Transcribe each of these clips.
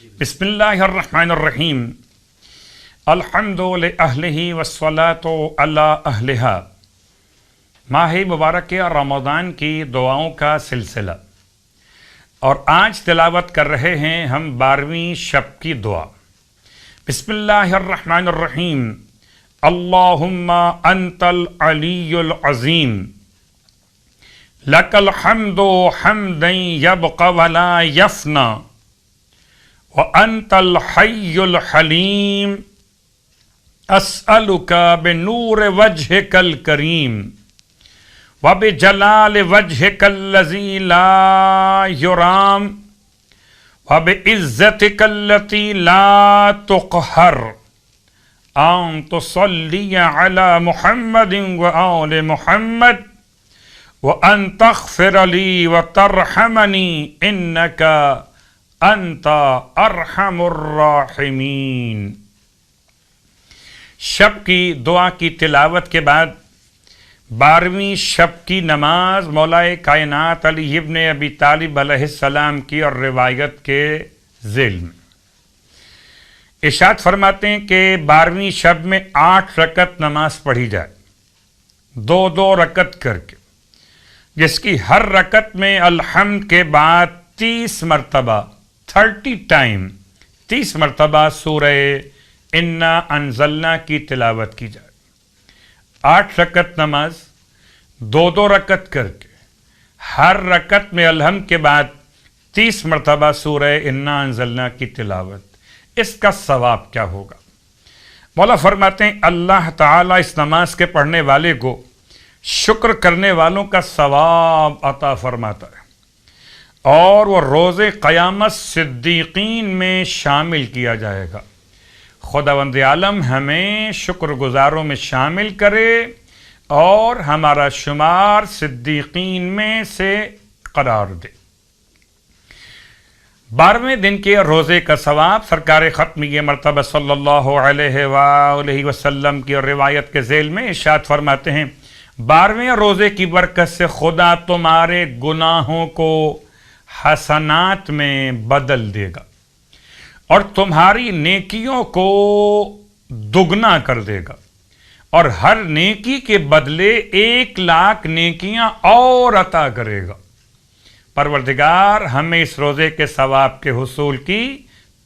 بسم اللہ الرحمن الرحیم الحمد لأہلہ والصلاة علی اہلہا۔ ماہ مبارک رمضان کی دعاؤں کا سلسلہ، اور آج تلاوت کر رہے ہیں ہم 12ویں شب کی دعا۔ بسم اللہ الرحمن الرحیم اللہم انت العلی العظیم لک الحمد حمدا یبقى ولا یفنی وَأَنْتَ الْحَيُّ الْحَلِيمُ أَسْأَلُكَ بِنُورِ وَجْهِكَ الْكَرِيمِ وَبِجَلَالِ وَجْهِكَ الَّذِي لَا يُرَامُ وَبِعِزَّتِكَ الَّتِي لَا تُقْهَرُ أَن تُصَلِّيَ عَلَى مُحَمَّدٍ وَآلِ مُحَمَّدٍ وَأَن تَغْفِرَ لِي وَتَرْحَمَنِي إِنَّكَ انت ارحم الراحمین۔ شب کی دعا کی تلاوت کے بعد 12ویں شب کی نماز مولائے کائنات علی ابن ابی طالب علیہ السلام کی اور روایت کے ذیل میں ارشاد فرماتے ہیں کہ 12ویں شب میں 8 رکعت نماز پڑھی جائے، 2 رکعت کر کے، جس کی ہر رکعت میں الحمد کے بعد 30 مرتبہ 30 مرتبہ سورہ انا انزلنا کی تلاوت کی جائے۔ 8 رکعت نماز 2 رکعت کر کے، ہر رکعت میں الحمد کے بعد 30 مرتبہ سورہ انا انزلنا کی تلاوت۔ اس کا ثواب کیا ہوگا؟ مولا فرماتے ہیں اللہ تعالیٰ اس نماز کے پڑھنے والے کو شکر کرنے والوں کا ثواب عطا فرماتا ہے، اور وہ روز قیامت صدیقین میں شامل کیا جائے گا۔ خداوند عالم ہمیں شکر گزاروں میں شامل کرے اور ہمارا شمار صدیقین میں سے قرار دے۔ 12ویں دن کے روزے کا ثواب سرکار ختمیہ مرتبہ صلی اللہ علیہ وآلہ وسلم کی روایت کے ذیل میں ارشاد فرماتے ہیں 12ویں روزے کی برکت سے خدا تمہارے گناہوں کو حسنات میں بدل دے گا اور تمہاری نیکیوں کو دگنا کر دے گا، اور ہر نیکی کے بدلے 1,00,000 نیکیاں اور عطا کرے گا۔ پروردگار ہمیں اس روزے کے ثواب کے حصول کی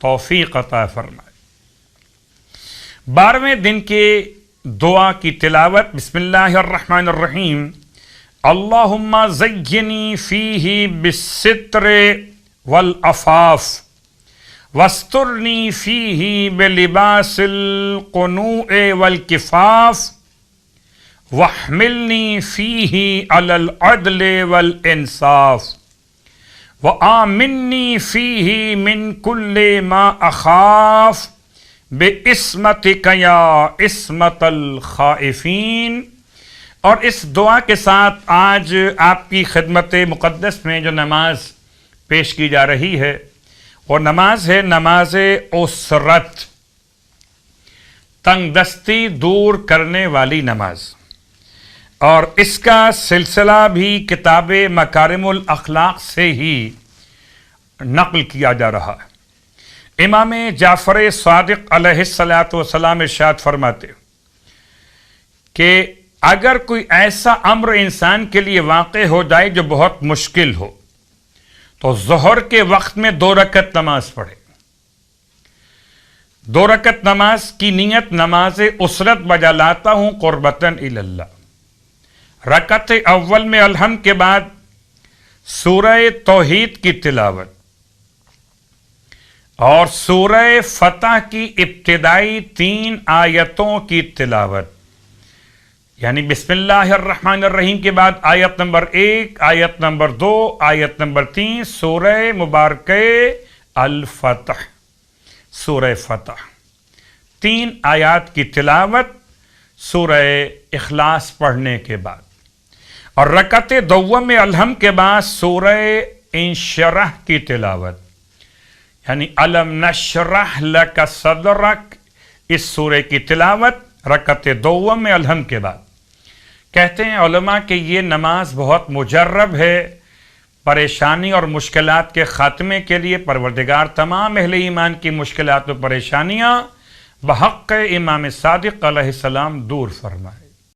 توفیق عطا فرمائے۔ 12ویں دن کے دعا کی تلاوت۔ بسم اللہ الرحمن الرحیم اللہم زینی فیہ بالستر والعفاف واسترنی فیہ بلباس القنوع والکفاف واحملنی فیہ علی العدل والانصاف وآمنی فیہ من کل ما اخاف بعصمتک یا عصمت الخائفین۔ اور اس دعا کے ساتھ آج آپ کی خدمت مقدس میں جو نماز پیش کی جا رہی ہے وہ نماز ہے نماز اسرت، تنگ دستی دور کرنے والی نماز، اور اس کا سلسلہ بھی کتاب مکارم الاخلاق سے ہی نقل کیا جا رہا ہے۔ امام جعفر صادق علیہ السلام ارشاد فرماتے کہ اگر کوئی ایسا امر انسان کے لیے واقع ہو جائے جو بہت مشکل ہو تو ظہر کے وقت میں 2 رکعت نماز پڑھے۔ 2 رکعت نماز کی نیت نماز اسرت بجا لاتا ہوں قربتاً الی اللہ۔ رکعت اول میں الحمد کے بعد سورہ توحید کی تلاوت اور سورہ فتح کی ابتدائی 3 آیتوں کی تلاوت، یعنی بسم اللہ الرحمن الرحیم کے بعد آیت نمبر 1، آیت نمبر 2، آیت نمبر 3، سورہ مبارکہ الفتح، سورہ فتح، 3 آیات کی تلاوت سورہ اخلاص پڑھنے کے بعد، اور رکعت دوم میں الحمد کے بعد سورہ انشرح کی تلاوت، یعنی الم نشرح لک صدرک، اس سورہ کی تلاوت رکعت دوم میں الحمد کے بعد۔ کہتے ہیں علماء کہ یہ نماز بہت مجرب ہے، پریشانی اور مشکلات کے خاتمے کے لیے پروردگار تمام اہل ایمان کی مشکلات و پریشانیاں بحق امام صادق علیہ السلام دور فرمائے۔